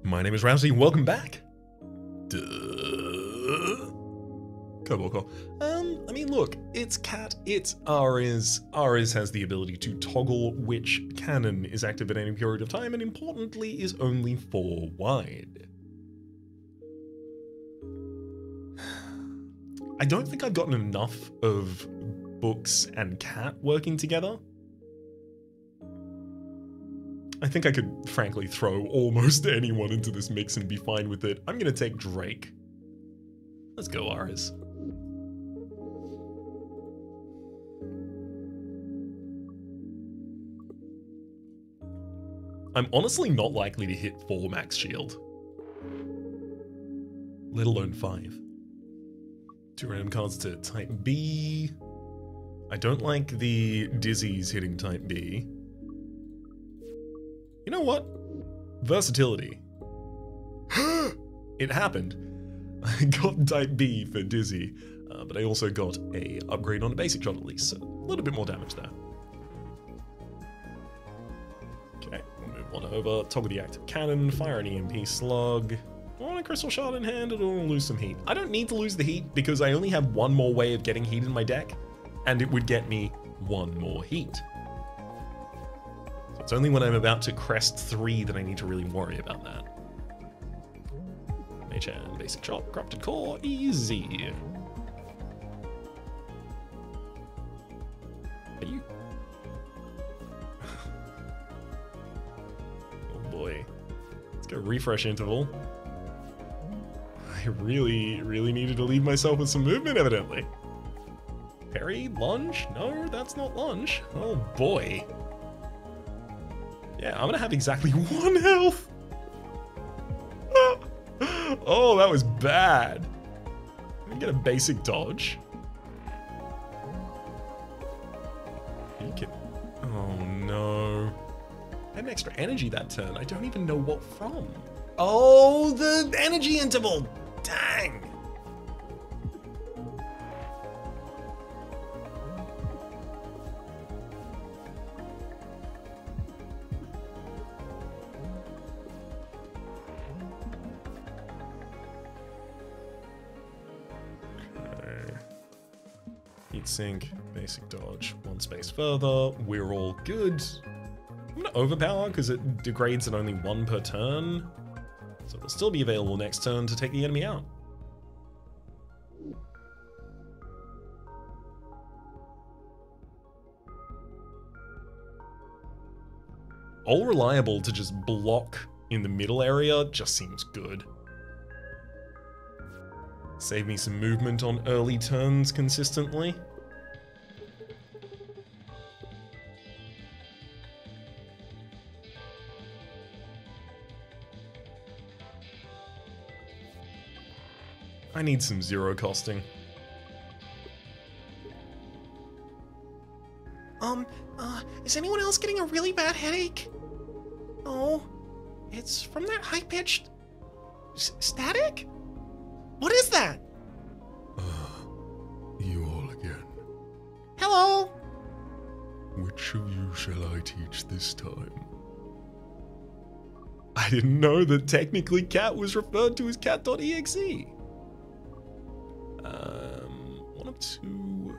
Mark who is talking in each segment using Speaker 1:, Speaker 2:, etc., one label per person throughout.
Speaker 1: My name is Rhapsody, welcome back. Cobalt call. I mean, look, it's cat, it's Ariz. Ariz has the ability to toggle which cannon is active at any period of time, and importantly, is only 4 wide. I don't think I've gotten enough of books and cat working together. I think I could, frankly, throw almost anyone into this mix and be fine with it. I'm gonna take Drake. Let's go, Ariz. I'm honestly not likely to hit 4 max shield. Let alone 5. 2 random cards to type B. I don't like the Dizzies hitting type B. You know what? Versatility. It happened. I got type B for Dizzy, but I also got a upgrade on a basic shot at least, so a little bit more damage there. Okay, we'll move on over, toggle the active cannon, fire an EMP slug. I want a crystal shard in hand and I'll lose some heat. I don't need to lose the heat because I only have one more way of getting heat in my deck, and it would get me 1 more heat. So it's only when I'm about to crest 3 that I need to really worry about that. Mage hand, basic shot, corrupted core, easy. Are you? Oh boy. Let's go refresh interval. I really needed to leave myself with some movement, evidently. Parry? Lunge? No, that's not lunge. Oh boy. Yeah, I'm gonna have exactly 1 health. Oh, that was bad. Let me get a basic dodge. You can... Oh no. I had an extra energy that turn. I don't even know what from. Oh, the energy interval. Dang. Sink, basic dodge, 1 space further, we're all good. I'm gonna overpower because it degrades at only 1 per turn, so it'll still be available next turn to take the enemy out. All reliable to just block in the middle area just seems good. Save me some movement on early turns consistently. I need some 0 costing.
Speaker 2: Is anyone else getting a really bad headache? Oh, it's from that high-pitched static? What is that?
Speaker 3: You all again.
Speaker 2: Hello?
Speaker 3: Which of you shall I teach this time?
Speaker 1: I didn't know that technically cat was referred to as cat.exe. 1 of 2.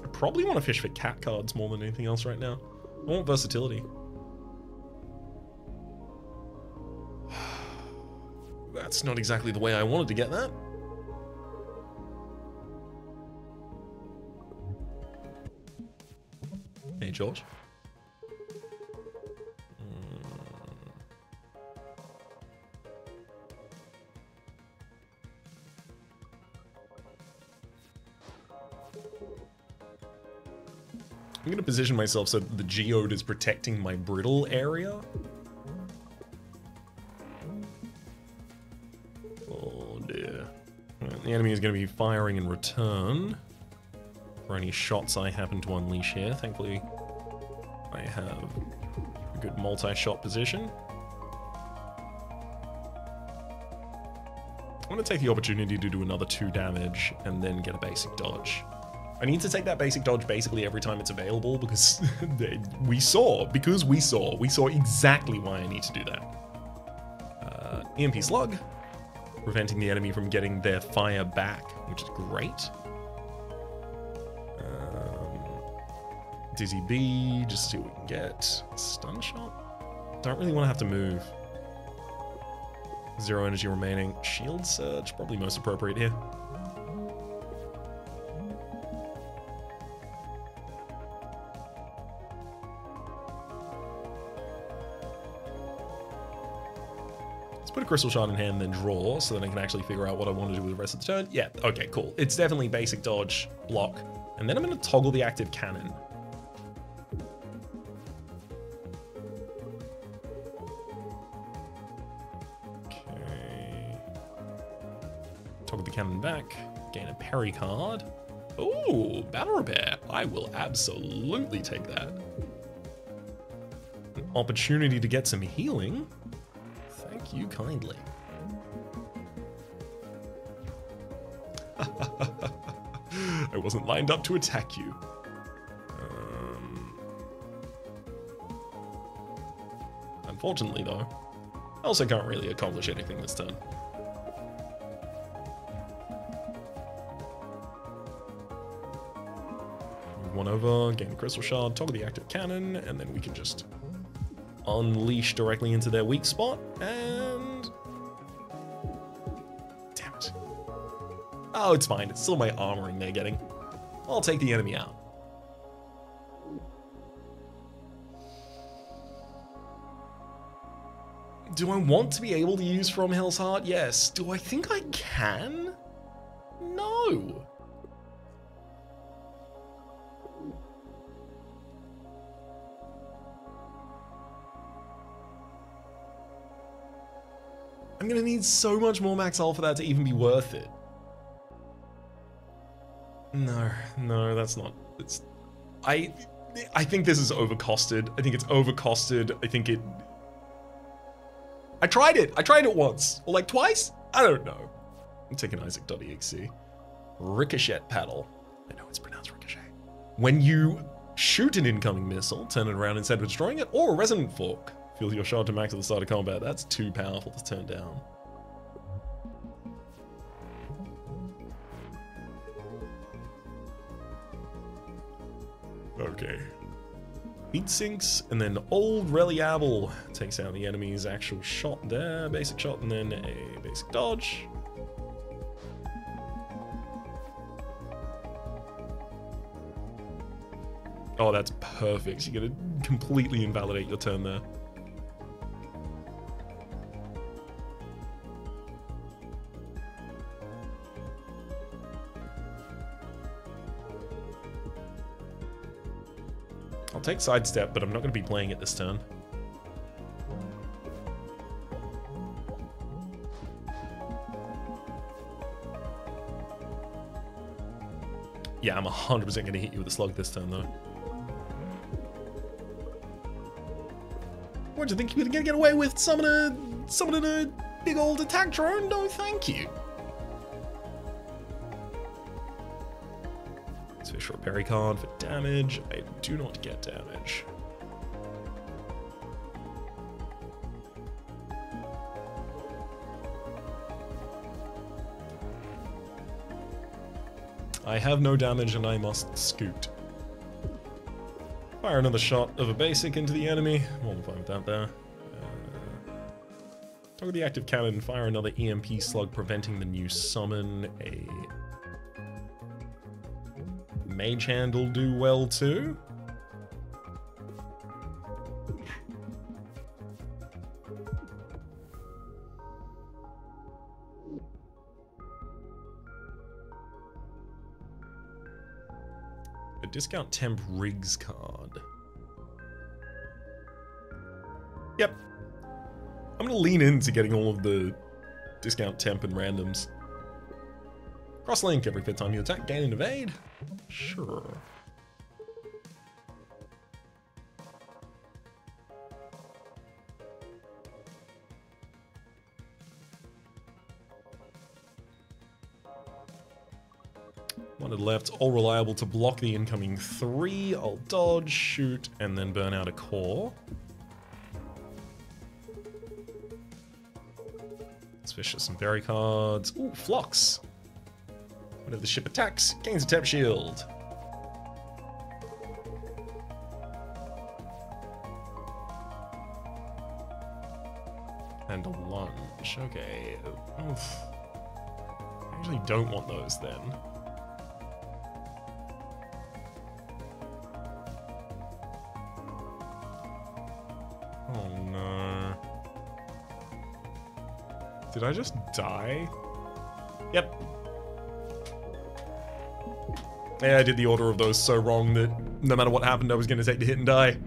Speaker 1: I probably want to fish for cat cards more than anything else right now. I want versatility. That's not exactly the way I wanted to get that. Hey, George. I'm going to position myself so that the geode is protecting my brittle area. Oh dear. Right, the enemy is going to be firing in return for any shots I happen to unleash here. Thankfully, I have a good multi-shot position. I'm going to take the opportunity to do another 2 damage and then get a basic dodge. I need to take that basic dodge basically every time it's available because we saw exactly why I need to do that. EMP Slug, preventing the enemy from getting their fire back, which is great. Dizzy B, just see what we can get. Stun shot? Don't really want to have to move. 0 energy remaining. Shield Surge, probably most appropriate here. Let's put a Crystal Shard in hand and then draw so that I can actually figure out what I want to do with the rest of the turn. Yeah, okay, cool. It's definitely basic dodge, block, and then I'm going to toggle the active cannon. Toggle the cannon back, gain a parry card. Ooh, battle repair. I will absolutely take that. An opportunity to get some healing. Thank you kindly. I wasn't lined up to attack you. Unfortunately though, I also can't really accomplish anything this turn. One over, gain a Crystal Shard, toggle the active cannon, and then we can just unleash directly into their weak spot, and... Damn it. Oh, it's fine. It's still my armoring they're getting. I'll take the enemy out. Do I want to be able to use From Hell's Heart? Yes. Do I think I can? No. I'm gonna need so much more max hull for that to even be worth it. No, that's not. I think this is overcosted. I think it's overcosted. I tried it once. Or like twice? I don't know. I'm taking Isaac.exe. Ricochet paddle. I know it's pronounced ricochet. When you shoot an incoming missile, turn it around instead of destroying it, or a resonant fork. Feel your shard to max at the start of combat. That's too powerful to turn down. Okay. Heat sinks, and then Old Reliable takes out the enemy's actual shot there. Basic shot, and then a basic dodge. Oh, that's perfect. You're gonna completely invalidate your turn there. I'll take sidestep, but I'm not going to be playing it this turn. Yeah, I'm 100% going to hit you with a slug this turn, though. What, do you think you're going to get away with summoning a big old attack drone? No, thank you. Fish for a parry card for damage. I do not get damage. I have no damage and I must scoot. Fire another shot of a basic into the enemy. More than fine with that there. Toggle the active cannon, fire another EMP slug, preventing the new summon. A Mage Hand will do well too. A discount temp rigs card. Yep. I'm gonna lean into getting all of the discount temp and randoms. Cross link every 5th time you attack, gain and evade. Sure. One to the left, all reliable to block the incoming 3. I'll dodge, shoot, and then burn out a core. Let's fish some berry cards. Ooh, Phlox. Whenever the ship attacks, gains a tap shield. And a lunge. Okay. Oof. I actually don't want those then. Oh no. Did I just die? Yep. Yeah, I did the order of those so wrong that no matter what happened, I was going to take the hit and die.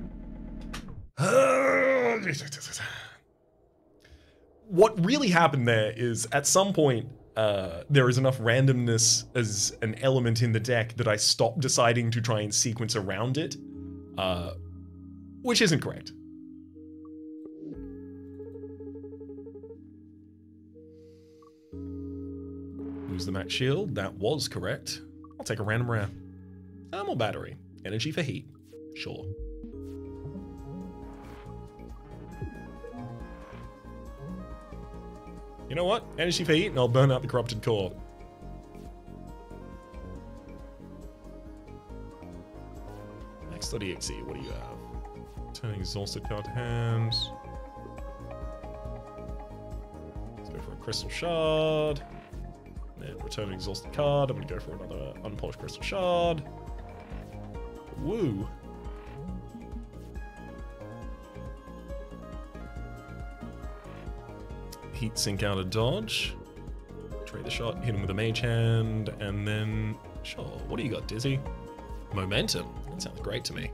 Speaker 1: What really happened there is, at some point, there is enough randomness as an element in the deck that I stopped deciding to try and sequence around it, which isn't correct. Lose the max shield, that was correct. I'll take a random rare. Thermal battery, energy for heat, sure. You know what? Energy for heat, and I'll burn out the corrupted core. Max.exe, what do you have? Turning exhausted card to hand. Let's go for a crystal shard. And return an exhausted card. I'm gonna go for another unpolished crystal shard. Woo. Heat sink out a dodge. Trade the shot, hit him with a mage hand, and then sure. What do you got, Dizzy? Momentum. That sounds great to me.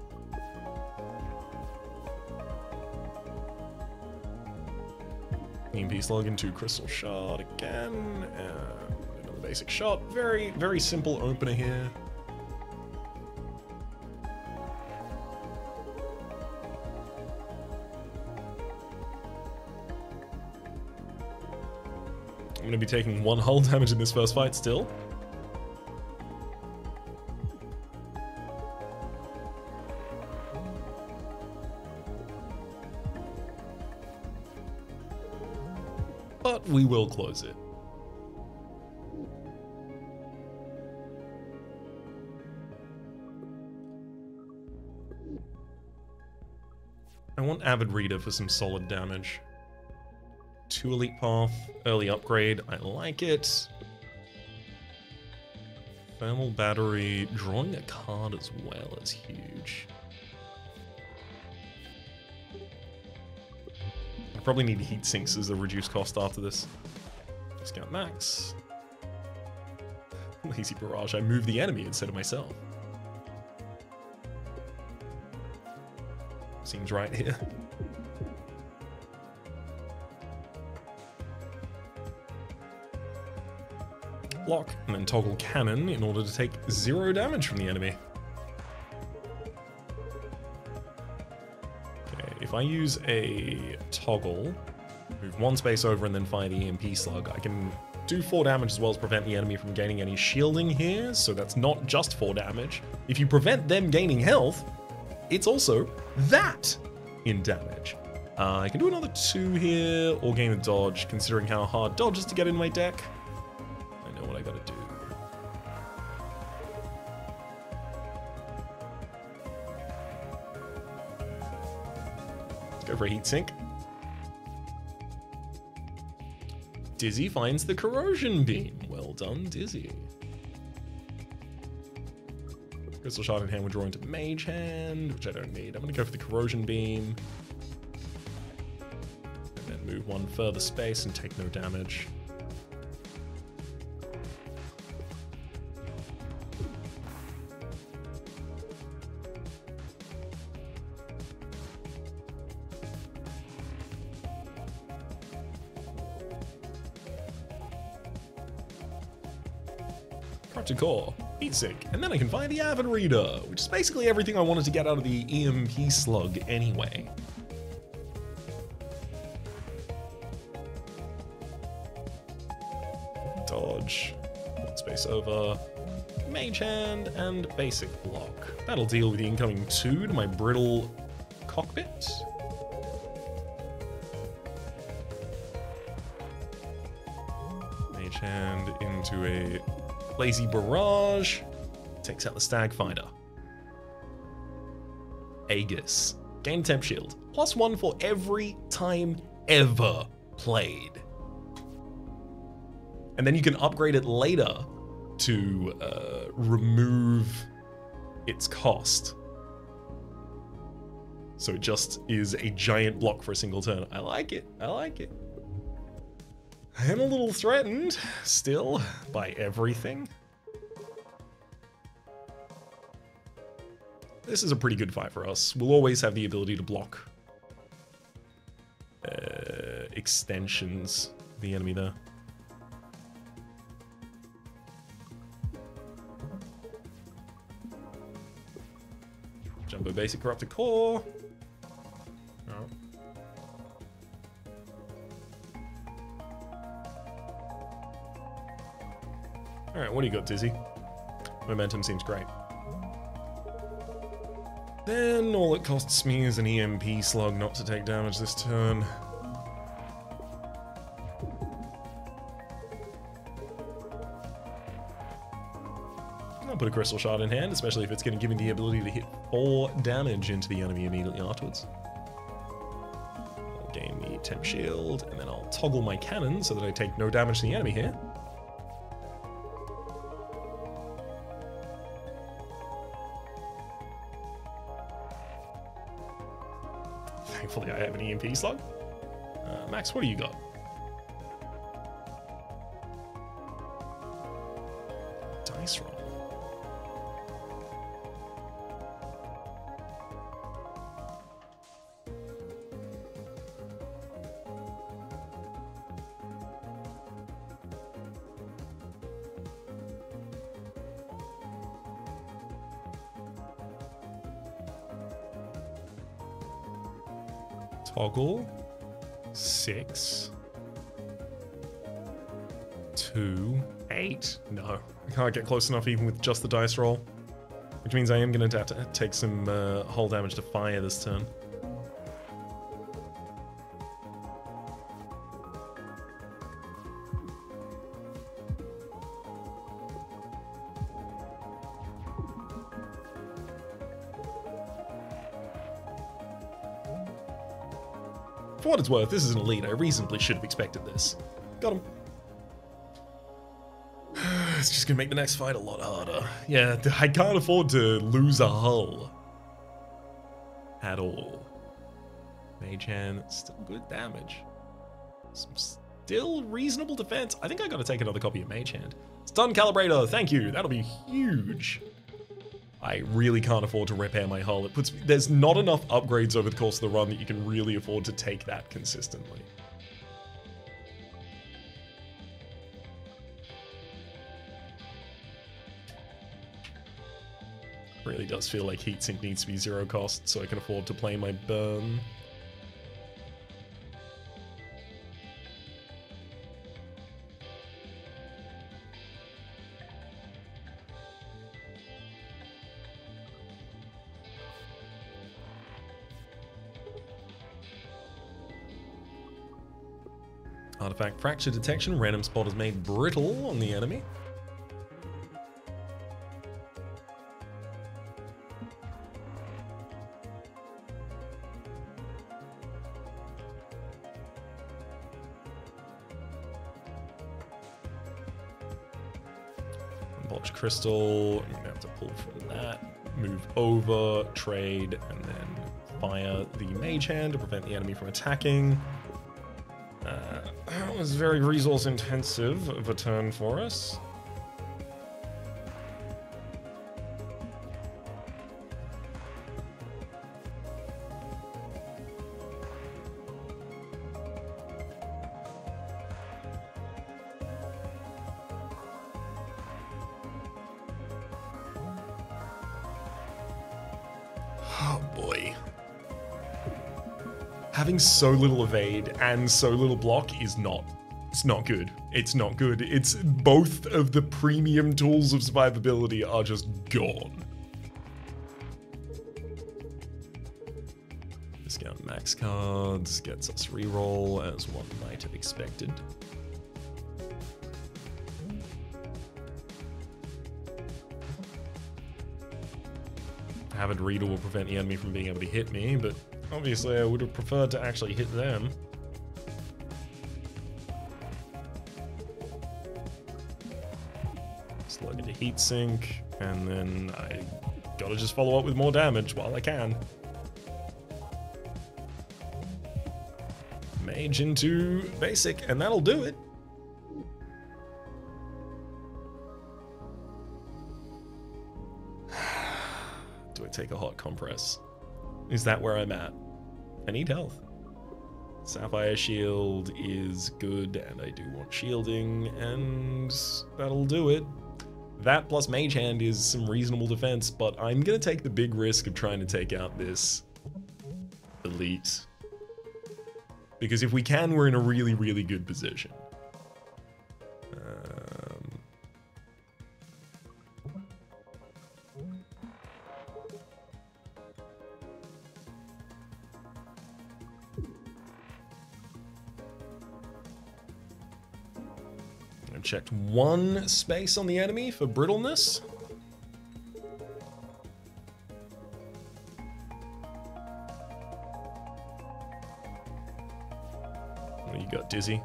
Speaker 1: EMP slug into crystal shard again. And another basic shot. Very, very simple opener here. I'm going to be taking 1 hull damage in this first fight still. But we will close it. I want Avid Reader for some solid damage. 2 elite path, early upgrade, I like it. Thermal battery, drawing a card as well is huge. I probably need heat sinks as a reduced cost after this. Discount max. Lazy barrage, I move the enemy instead of myself. Seems right here. Block, and then toggle cannon in order to take 0 damage from the enemy. Okay, if I use a toggle, move 1 space over and then fire the EMP slug, I can do 4 damage as well as prevent the enemy from gaining any shielding here, so that's not just 4 damage. If you prevent them gaining health, it's also that in damage. I can do another 2 here, or gain a dodge, considering how hard dodge is to get in my deck. What I gotta do. Let's go for a heat sink. Dizzy finds the corrosion beam. Well done, Dizzy. Crystal shard in hand, we're drawing to mage hand, which I don't need. I'm gonna go for the corrosion beam. And then move 1 further space and take no damage. To core, heat sink, and then I can find the Avid Reader, which is basically everything I wanted to get out of the EMP slug anyway. Dodge, 1 space over, Mage Hand, and Basic Block. That'll deal with the incoming 2 to my Brittle Cockpit. Mage Hand into a Lazy Barrage. Takes out the Stag Fighter. Aegis. Gain Temp Shield. +1 for every time ever played. And then you can upgrade it later to remove its cost. So it just is a giant block for a single turn. I like it. I like it. I am a little threatened still by everything. This is a pretty good fight for us. We'll always have the ability to block extensions of the enemy there. Jumbo Basic Corrupted Core. Oh. Alright, what do you got, Dizzy? Momentum seems great. Then all it costs me is an EMP slug not to take damage this turn. I'll put a Crystal Shard in hand, especially if it's going to give me the ability to hit 4 damage into the enemy immediately afterwards. I'll gain the Temp Shield, and then I'll toggle my cannon so that I take no damage to the enemy here. Thankfully I have an EMP slug. Max, what do you got? Dice roll. Toggle 6 2 8. No, I can't get close enough even with just the dice roll, which means I am going to have to take some hull damage to fire this turn. For what it's worth, this is an elite. I reasonably should have expected this. Got him. It's just gonna make the next fight a lot harder. Yeah, I can't afford to lose a hull. At all. Mage Hand, still good damage. Some still reasonable defense. I think I gotta take another copy of Mage Hand. Stun Calibrator, thank you. That'll be huge. I really can't afford to repair my hull. It puts me, there's not enough upgrades over the course of the run that you can really afford to take that consistently. Really does feel like Heatsink needs to be 0 cost so I can afford to play my burn. Artifact Fracture Detection, random spot is made brittle on the enemy. Bulge Crystal, I'm gonna have to pull from that, move over, trade, and then fire the Mage Hand to prevent the enemy from attacking. That was very resource intensive of a turn for us. Oh boy. Having so little evade and so little block is not It's not good. It's not good. It's both of the premium tools of survivability are just gone. Discount max cards gets us reroll as one might have expected. Avid Reader will prevent the enemy from being able to hit me, but obviously I would have preferred to actually hit them. Slug into heatsink, and then I gotta just follow up with more damage while I can. Mage into basic, and that'll do it. Do I take a hot compress? Is that where I'm at? I need health. Sapphire shield is good, and I do want shielding, and that'll do it. That plus mage hand is some reasonable defense, but I'm gonna take the big risk of trying to take out this elite. Because if we can, we're in a really, really good position. I've checked one space on the enemy for brittleness. What do you got, Dizzy?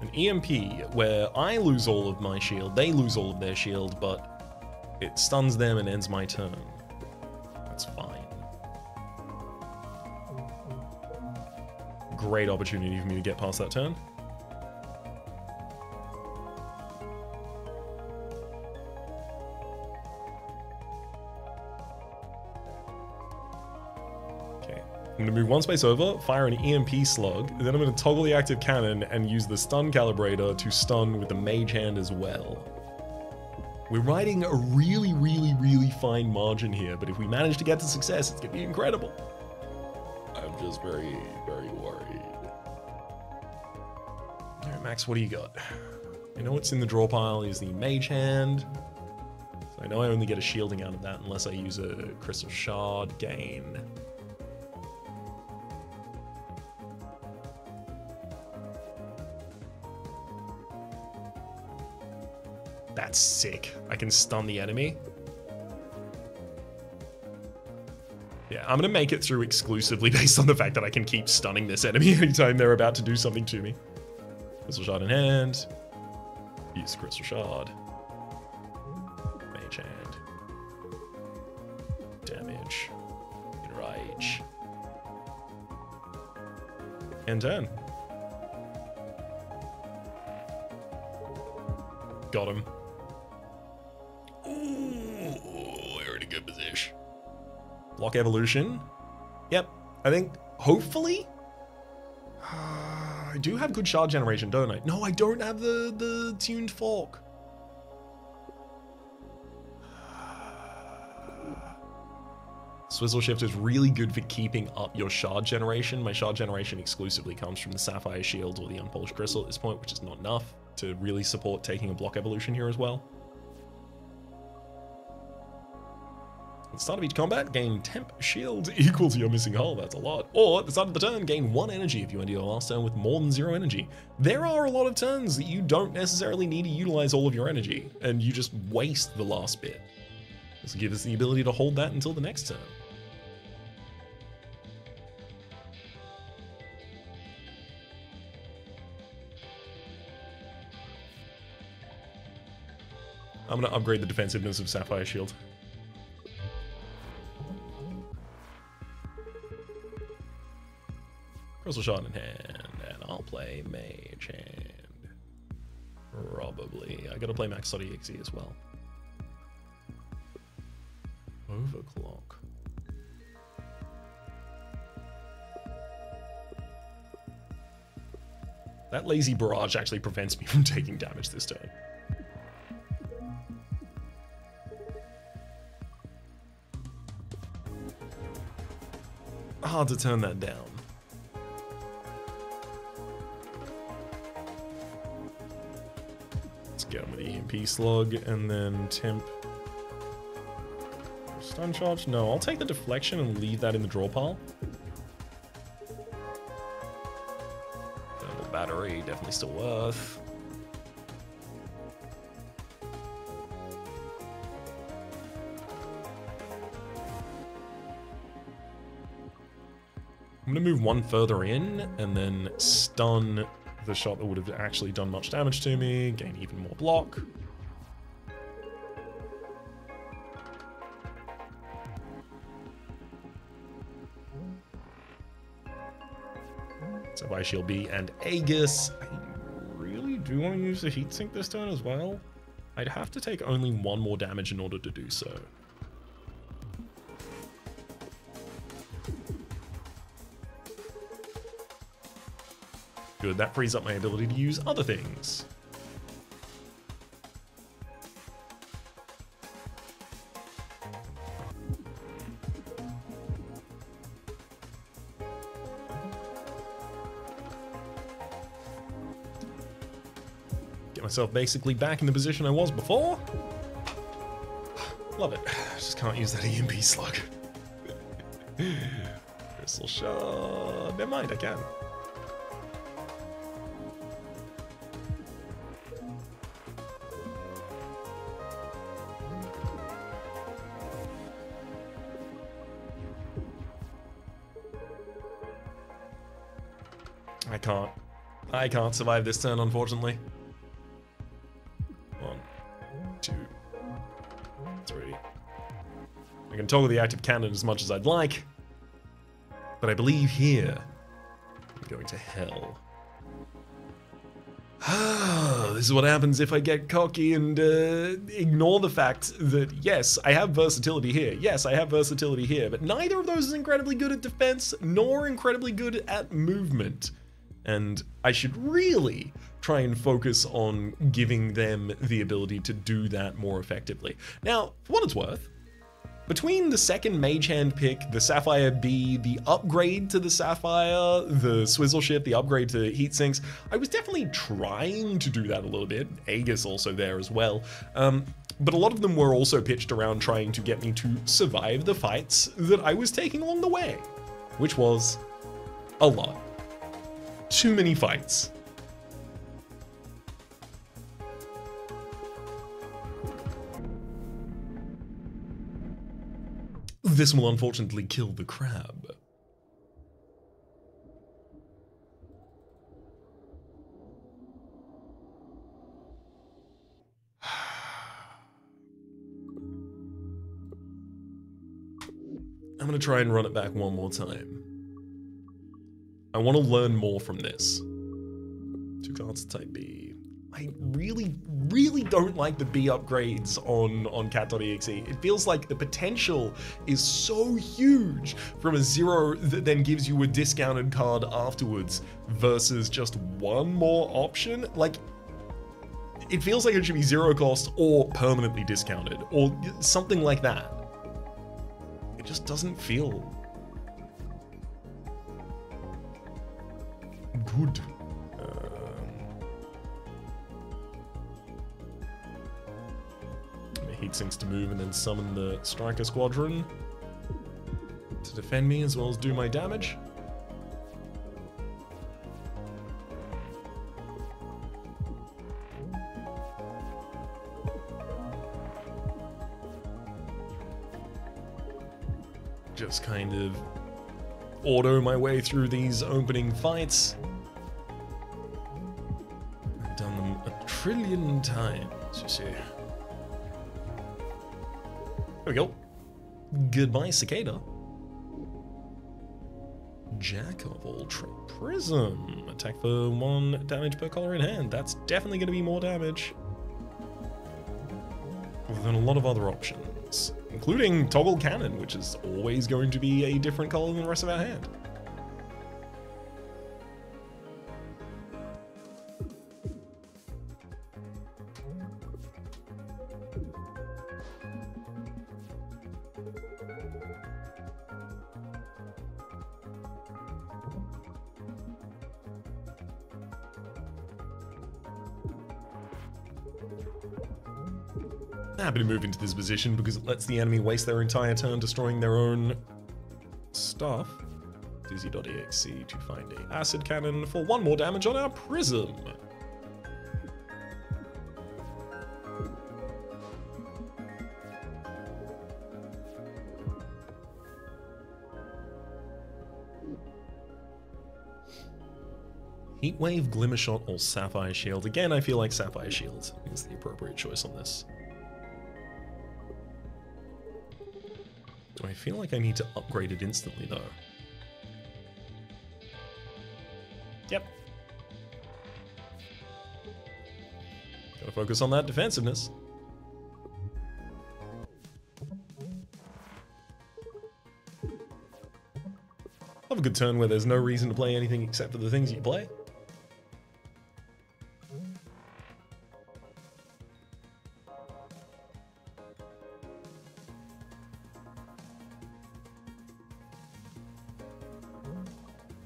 Speaker 1: An EMP, where I lose all of my shield, they lose all of their shield, but it stuns them and ends my turn. That's fine. Great opportunity for me to get past that turn. Okay, I'm gonna move one space over, fire an EMP slug, and then I'm gonna toggle the active cannon and use the stun calibrator to stun with the mage hand as well. We're riding a really, really, really fine margin here, but if we manage to get to success, it's gonna be incredible. I'm just very, very worried. All right, Max, what do you got? I know what's in the draw pile is the mage hand. So I know I only get a shielding out of that unless I use a crystal shard gain. That's sick. I can stun the enemy. Yeah, I'm gonna make it through exclusively based on the fact that I can keep stunning this enemy anytime they're about to do something to me. Crystal shard in hand. Use crystal shard. Mage hand. Damage. Enrage. End turn. Got him. Ooh, we're in a good position. Block evolution. Yep, I think, hopefully, I do have good shard generation, don't I? No, I don't have the tuned fork. Swizzle Shift is really good for keeping up your shard generation. My shard generation exclusively comes from the Sapphire Shield or the Unpolished Crystal at this point, which is not enough to really support taking a block evolution here as well. At the start of each combat, gain temp shield equal to your missing hull. That's a lot. Or at the start of the turn, gain 1 energy if you end your last turn with more than 0 energy. There are a lot of turns that you don't necessarily need to utilize all of your energy, and you just waste the last bit. This will give us the ability to hold that until the next turn. I'm going to upgrade the defensiveness of Sapphire Shield. Crystal shard in hand, and I'll play mage hand. Probably. I gotta play max slot EXE as well. Overclock. That lazy barrage actually prevents me from taking damage this turn. Hard to turn that down. EMP slug and then temp. Stun charge? No, I'll take the deflection and leave that in the draw pile. Thermal battery, definitely still worth. I'm going to move one further in and then stun the shot that would have actually done much damage to me, gain even more block. So by Shield B and Aegis, I really do want to use the heatsink this turn as well. I'd have to take only one more damage in order to do so. Good, that frees up my ability to use other things. Get myself basically back in the position I was before. Love it. Just can't use that EMP slug. Crystal shard. Never mind, I can. I can't survive this turn, unfortunately. 1, 2, 3. I can toggle the active cannon as much as I'd like, but I believe here I'm going to hell. This is what happens if I get cocky and ignore the fact that, yes, I have versatility here. Yes, I have versatility here, but neither of those is incredibly good at defense, nor incredibly good at movement. And I should really try and focus on giving them the ability to do that more effectively. Now, for what it's worth, between the second Mage Hand pick, the Sapphire B, the upgrade to the Sapphire, the Swizzle Ship, the upgrade to heat sinks, I was definitely trying to do that a little bit. Aegis also there as well. But a lot of them were also pitched around trying to get me to survive the fights that I was taking along the way, which was a lot. Too many fights. This will unfortunately kill the crab. I'm gonna try and run it back one more time. I want to learn more from this. 2 cards to type B. I really, really don't like the B upgrades on cat.exe. It feels like the potential is so huge from a 0 that then gives you a discounted card afterwards versus just one more option. Like, it feels like it should be 0 cost or permanently discounted or something like that. It just doesn't feel good. Heat sinks to move and then summon the Striker Squadron to defend me as well as do my damage. Just kind of auto my way through these opening fights. I've done them a trillion times, you see. There we go. Goodbye, Cicada. Jack of Ultra Prism. Attack for 1 damage per color in hand. That's definitely going to be more damage than a lot of other options, including Toggle Cannon, which is always going to be a different color than the rest of our hand. happy to move into this position because it lets the enemy waste their entire turn destroying their own stuff. Dizzy.exe to find a acid cannon for 1 more damage on our prism. Heatwave, Glimmer Shot, or Sapphire Shield. Again, I feel like Sapphire Shield is the appropriate choice on this. Do I feel like I need to upgrade it instantly, though? Yep. Gotta focus on that defensiveness. Have a good turn where there's no reason to play anything except for the things you play.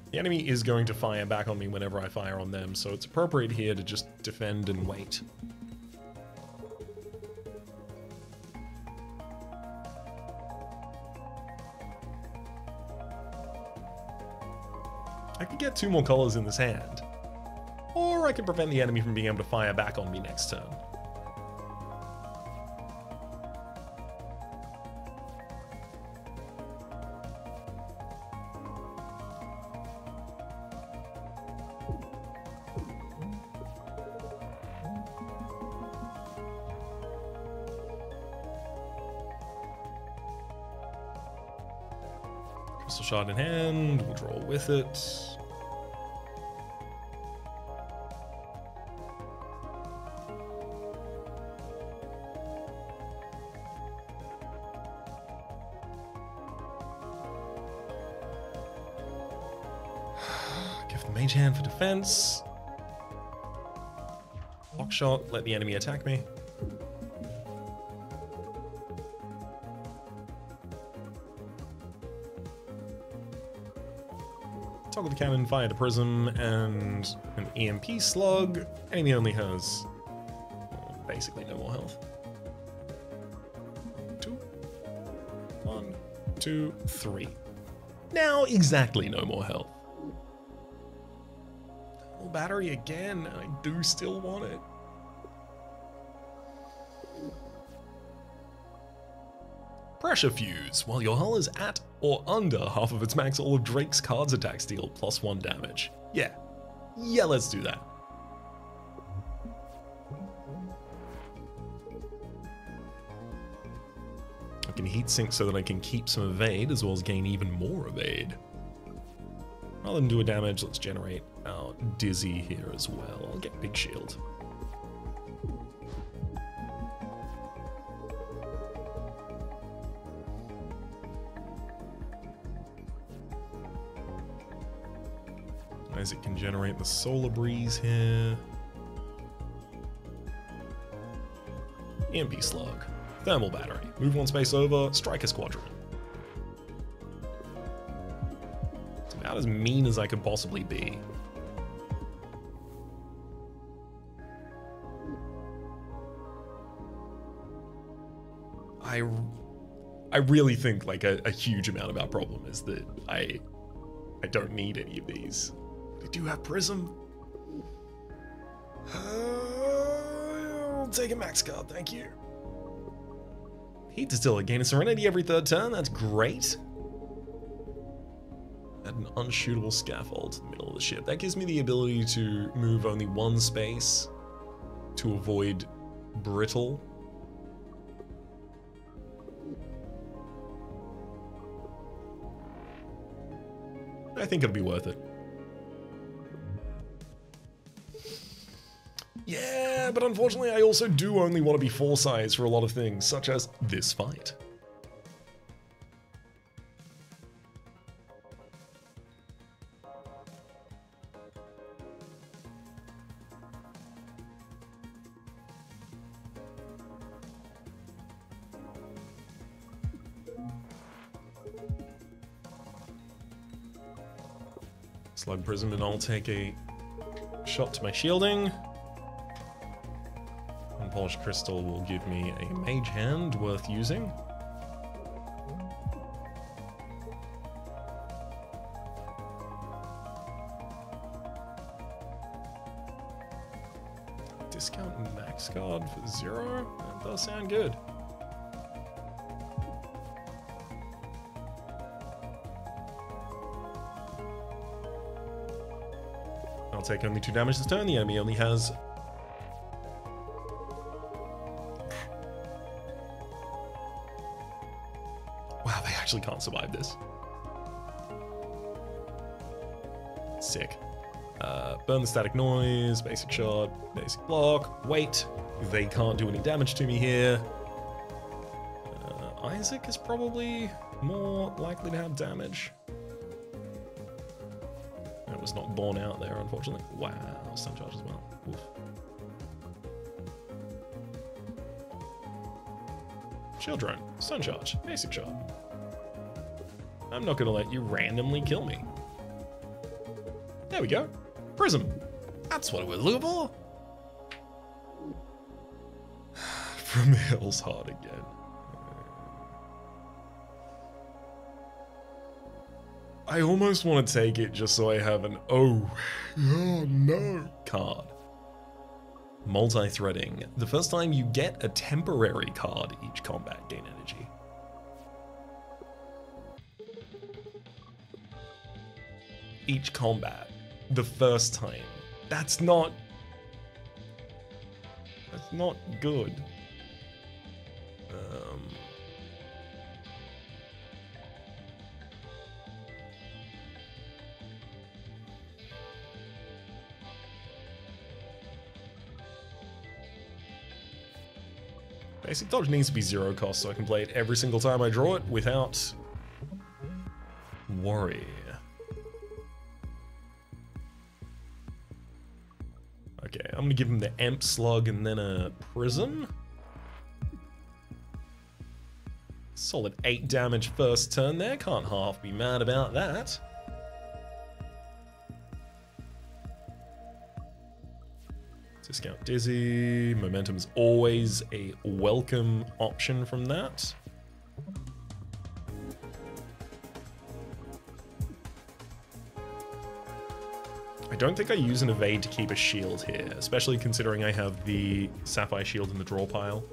Speaker 1: The enemy is going to fire back on me whenever I fire on them, so it's appropriate here to just defend and wait. I could get 2 more colors in this hand, or I could prevent the enemy from being able to fire back on me next turn. Crystal Shard in hand, we'll draw with it. Give the mage hand for defense. Lock shot, let the enemy attack me. Toggle the cannon, fire the prism, and an EMP slug. Enemy only has basically no more health. 2, 1, 2, 3. Now exactly no more health. Oh, battery again. I do still want it. Pressure Fuse. While your hull is at or under half of its max, all of Drake's cards attacks deal +1 damage. Yeah, let's do that. I can heat sink so that I can keep some evade as well as gain even more evade. Rather than do a damage, let's generate our Dizzy here as well. I'll get Big Shield. Isaac can generate the Solar Breeze here. EMP Slug. Thermal Battery. Move 1 space over, strike a squadron. It's about as mean as I could possibly be. I really think like a huge amount of our problem is that I don't need any of these. I do have Prism. I'll take a max card, thank you. Heat Distiller, gain a Serenity every 3rd turn, that's great. Add an unshootable scaffold to the middle of the ship. That gives me the ability to move only 1 space to avoid brittle. I think it'll be worth it. Yeah, but unfortunately I also do only want to be 4 size for a lot of things, such as this fight. Slug Prism, and I'll take a shot to my shielding. polished crystal will give me a mage hand worth using. Discount max guard for 0? That does sound good. I'll take only 2 damage this turn. The enemy only has... Wow, they actually can't survive this. Sick. Burn the static noise, basic shot, basic block, wait. They can't do any damage to me here. Isaac is probably more likely to have damage. It was not borne out there, unfortunately. Wow, stun charge as well. Oof. Shield drone, stun charge, basic shot. I'm not gonna let you randomly kill me. There we go. Prism. That's what it was looking for. From Hell's Heart again. I almost want to take it just so I have an oh no card. Multi-threading. The first time you get a temporary card each combat, gain energy. Each combat. The first time. That's not good. Basic dodge needs to be 0 cost so I can play it every single time I draw it without worry. Okay, I'm gonna give him the Amp Slug and then a Prism. Solid 8 damage first turn there, can't half be mad about that. Discount Dizzy, momentum's always a welcome option from that. I don't think I use an evade to keep a shield here, especially considering I have the Sapphire Shield in the draw pile.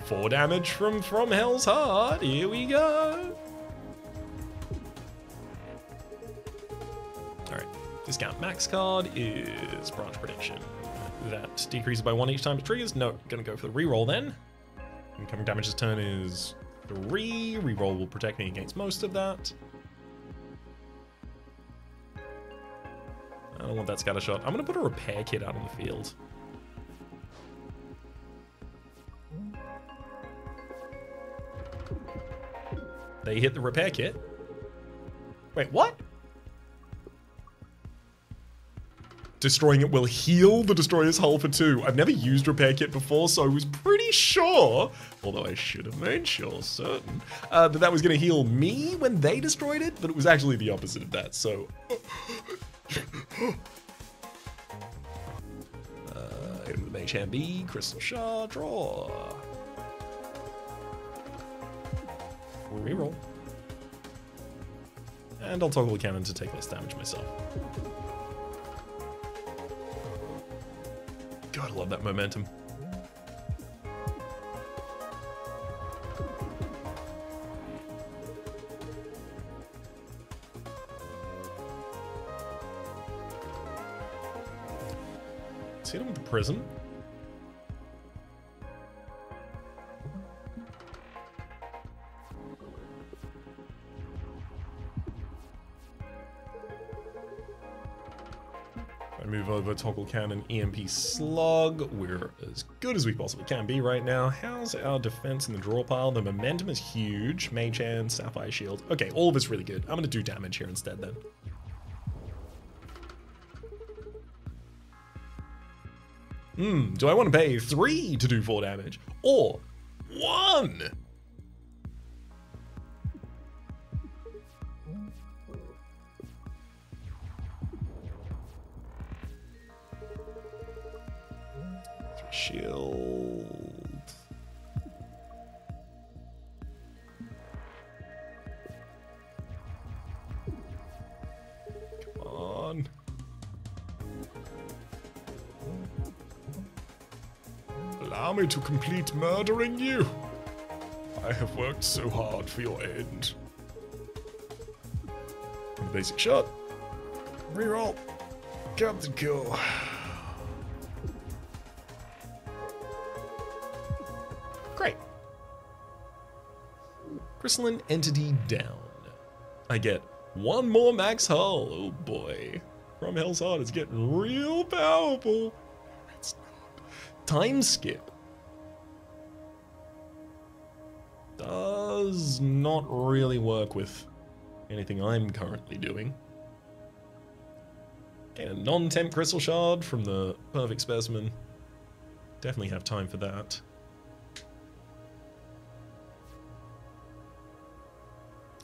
Speaker 1: Four damage from Hell's Heart, here we go! Alright, discount max card is Branch Prediction. That decreases by 1 each time it triggers. No, gonna go for the reroll then. Incoming damage this turn is 3. Reroll will protect me against most of that. I don't want that scatter shot. I'm gonna put a repair kit out on the field. They hit the repair kit. Wait, what? Destroying it will heal the destroyer's hull for 2. I've never used repair kit before, so I was pretty sure, although I should have made sure, certain, that was going to heal me when they destroyed it, but it was actually the opposite of that, so... Hit him with Mage Hand B, Crystal Shard, draw. Reroll. And I'll toggle the cannon to take less damage myself. God, I love that momentum. Let's hit him with the Prism. Move over, toggle cannon, EMP slug. We're as good as we possibly can be right now. How's our defense in the draw pile? The momentum is huge. Mage Hand, Sapphire Shield. Okay, all of it's really good. I'm gonna do damage here instead then. Do I want to pay 3 to do 4 damage? Or 1? Shield. Come on. Allow me to complete murdering you. I have worked so hard for your end. Basic shot. Reroll. Captain kill. Great. Crystalline entity down. I get one more max hull. Oh boy. From Hell's Heart is getting real powerful. It's not. Time skip. Does not really work with anything I'm currently doing. Gain a non-temp crystal shard from the perfect specimen. Definitely have time for that.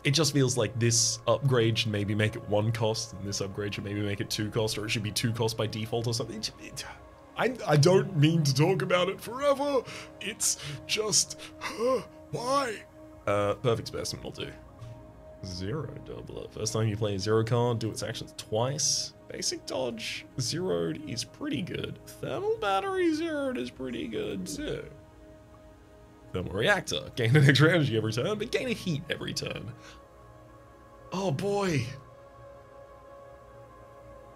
Speaker 1: It just feels like this upgrade should maybe make it 1 cost, and this upgrade should maybe make it 2 cost, or it should be 2 cost by default or something. I don't mean to talk about it forever. It's just, why? Perfect specimen will do. Zero doubler. First time you play a zero card, do its actions twice. Basic dodge zeroed is pretty good. Thermal battery zeroed is pretty good too. Thermal reactor. Gain an extra energy every turn, but gain a heat every turn. Oh boy.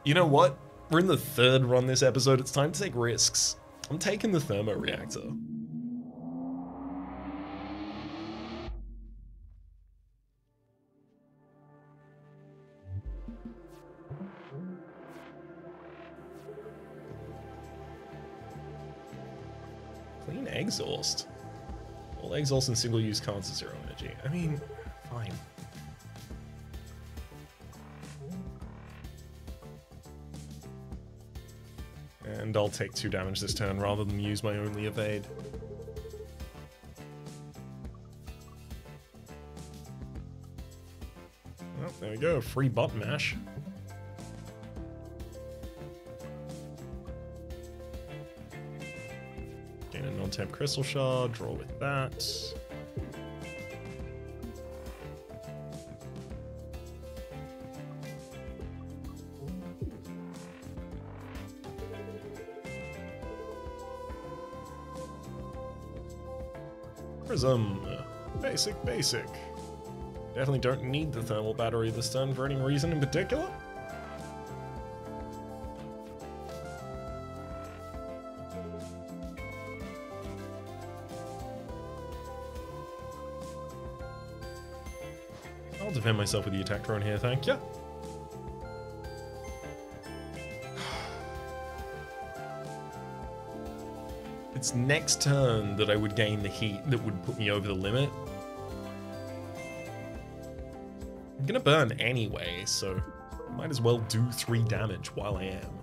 Speaker 1: You know what? We're in the 3rd run this episode. It's time to take risks. I'm taking the thermo reactor. Clean exhaust. All exhaust and single-use cards are 0 energy. I mean, fine. And I'll take 2 damage this turn rather than use my only evade. Well, there we go. Free button mash. Gain a non-temp crystal shard, draw with that. Prism. Basic. Definitely don't need the thermal battery this turn for any reason in particular. I'll defend myself with the attack drone here, thank you. It's next turn that I would gain the heat that would put me over the limit. I'm gonna burn anyway, so might as well do 3 damage while I am.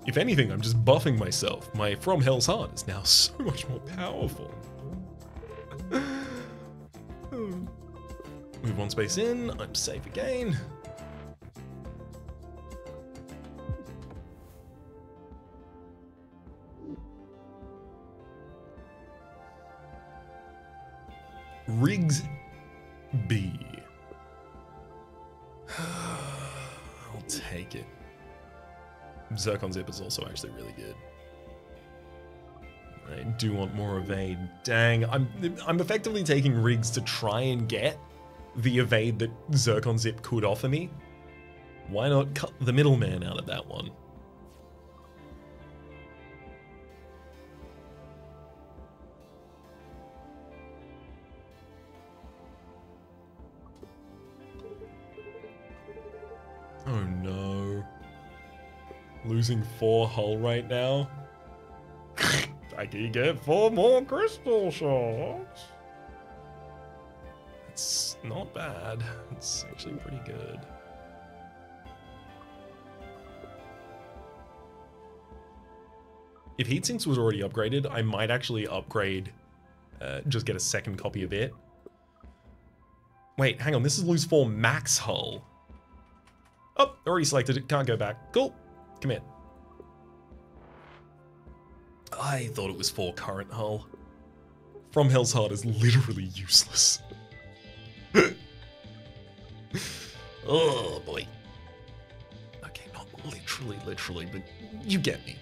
Speaker 1: If anything, I'm just buffing myself. My From Hell's Heart is now so much more powerful. Move 1 space in, I'm safe again. Riggs B. I'll take it. Zircon Zip is also actually really good. I do want more evade. Dang, I'm effectively taking Riggs to try and get the evade that Zircon Zip could offer me. Why not cut the middleman out of that one? Oh no. Losing 4 hull right now. I can get 4 more crystal shards. It's not bad. It's actually pretty good. If Heatsinks was already upgraded, I might actually upgrade just get a second copy of it. Wait, hang on, this is loose 4 max hull. Oh, already selected it, can't go back. Cool, come in. I thought it was 4 current hull. From Hell's Heart is literally useless. Oh boy. Okay, not literally, but you get me.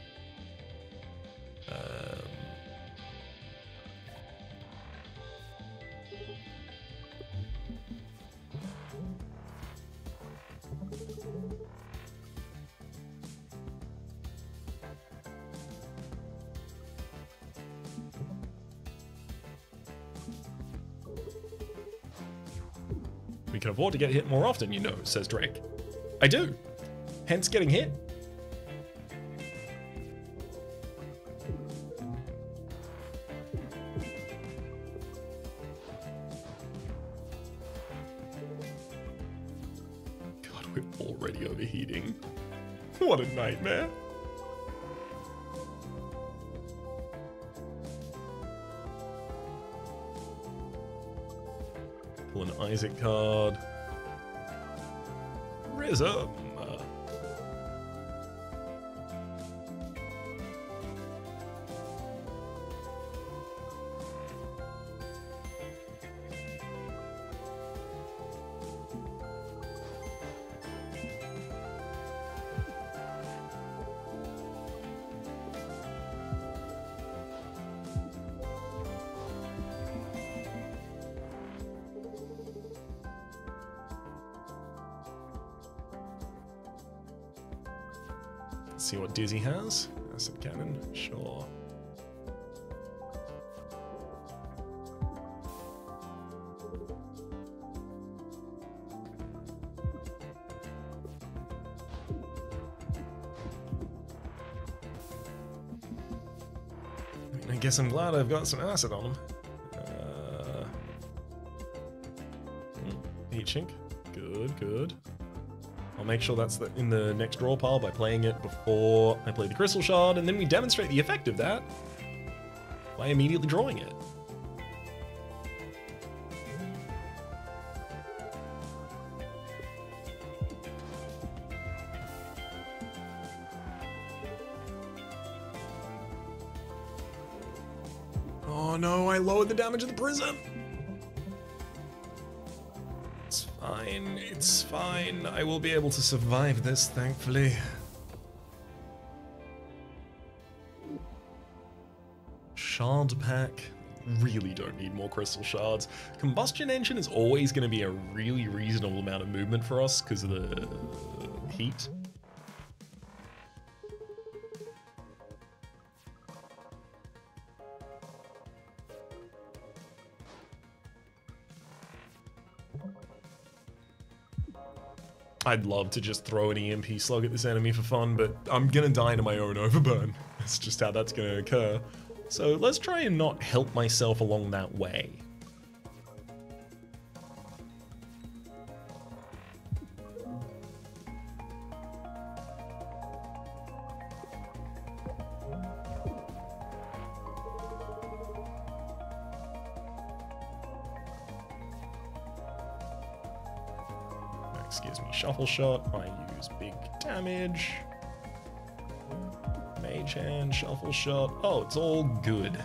Speaker 1: We can afford to get hit more often, you know, says Drake. I do. Hence getting hit. God, we're already overheating. What a nightmare. Pull an Isaac card. Rhythm. See what Dizzy has. Acid cannon, sure. I guess I'm glad I've got some acid on him. Heat sink. Good, good. I'll make sure that's in the next draw pile by playing it before I play the Crystal Shard, and then we demonstrate the effect of that by immediately drawing it. Oh no, I lowered the damage of the prison! It's fine. I will be able to survive this, thankfully. Shard pack. Really don't need more crystal shards. Combustion engine is always going to be a really reasonable amount of movement for us because of the heat. I'd love to just throw an EMP slug at this enemy for fun, but I'm gonna die to my own overburn. That's just how that's gonna occur. So let's try and not help myself along that way. Gives me shuffle shot. I use big damage. Mage hand, shuffle shot. Oh, it's all good.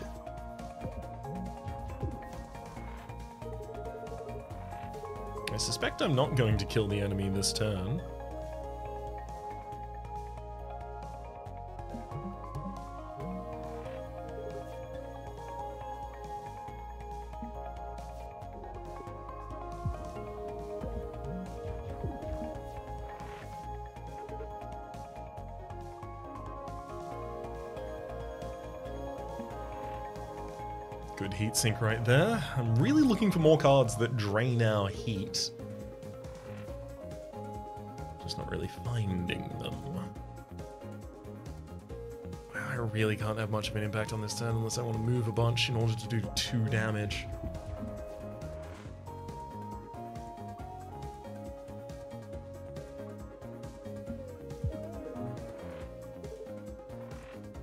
Speaker 1: I suspect I'm not going to kill the enemy this turn. Good heat sink right there. I'm really looking for more cards that drain our heat. Just not really finding them. I really can't have much of an impact on this turn unless I want to move a bunch in order to do 2 damage.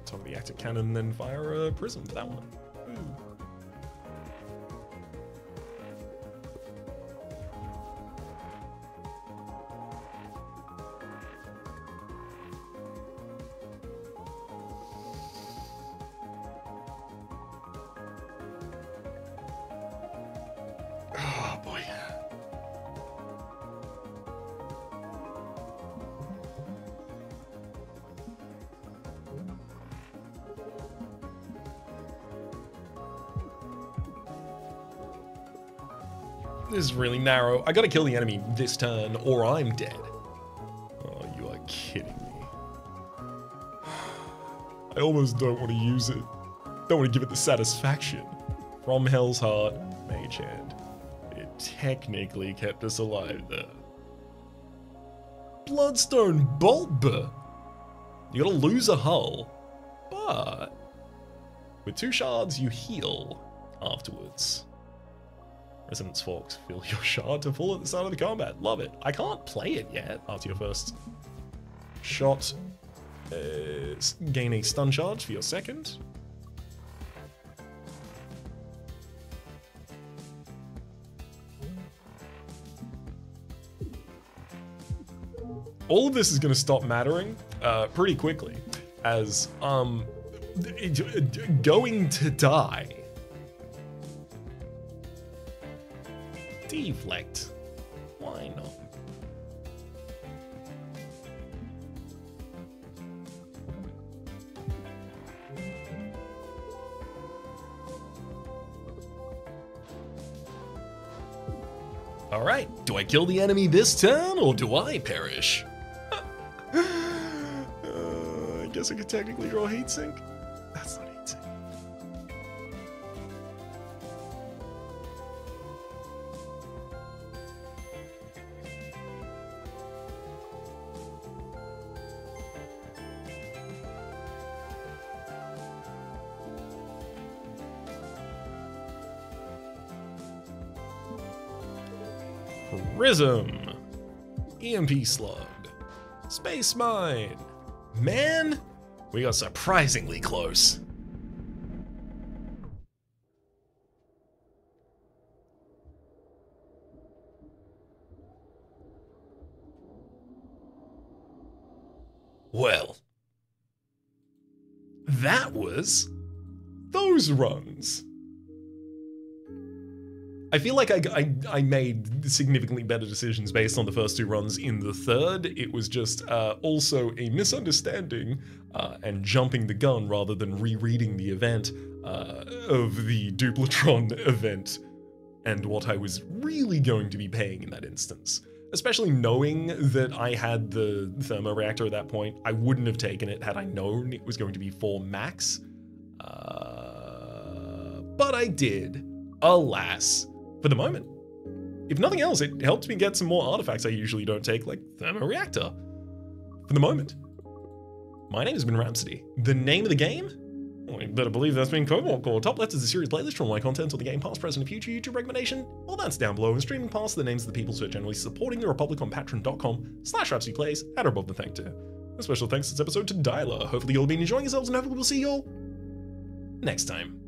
Speaker 1: Top of the active cannon, then fire a prism for that one. Ooh. This is really narrow. I gotta kill the enemy this turn or I'm dead. Oh, you are kidding me. I almost don't want to use it. Don't want to give it the satisfaction. From Hell's Heart, Mage Hand. It technically kept us alive there. Bloodstone Bolt Burn. You gotta lose a hull, but with 2 shards you heal afterwards. Resonance Forks, fill your shard to full at the start of the combat. Love it. I can't play it yet after your first shot. Gain a stun charge for your second. All of this is going to stop mattering pretty quickly, as going to die. Deflect. Why not? All right, do I kill the enemy this turn or do I perish? I guess I could technically draw heat sink. That's not heat sink. Prism, EMP Slug, Space Mine. Man, we got surprisingly close. Well, that was those runs. I feel like I made significantly better decisions based on the first 2 runs. In the third, it was just also a misunderstanding and jumping the gun rather than rereading the event of the Duplatron event and what I was really going to be paying in that instance. Especially knowing that I had the thermoreactor at that point, I wouldn't have taken it had I known it was going to be 4 max. But I did, alas. For the moment. If nothing else, it helped me get some more artifacts I usually don't take, like Thermoreactor. For the moment. My name has been Rhapsody. The name of the game? Well, you better believe that's been Cobalt. Top left is a series playlist from my content on the game past, present, and future. YouTube recommendation? Well, that's down below. And streaming past the names of the people who are generally supporting the Republic on patreon.com/RhapsodyPlays and above the thank tier. A special thanks this episode to Dyla. Hopefully you'll be enjoying yourselves and hopefully we'll see you all next time.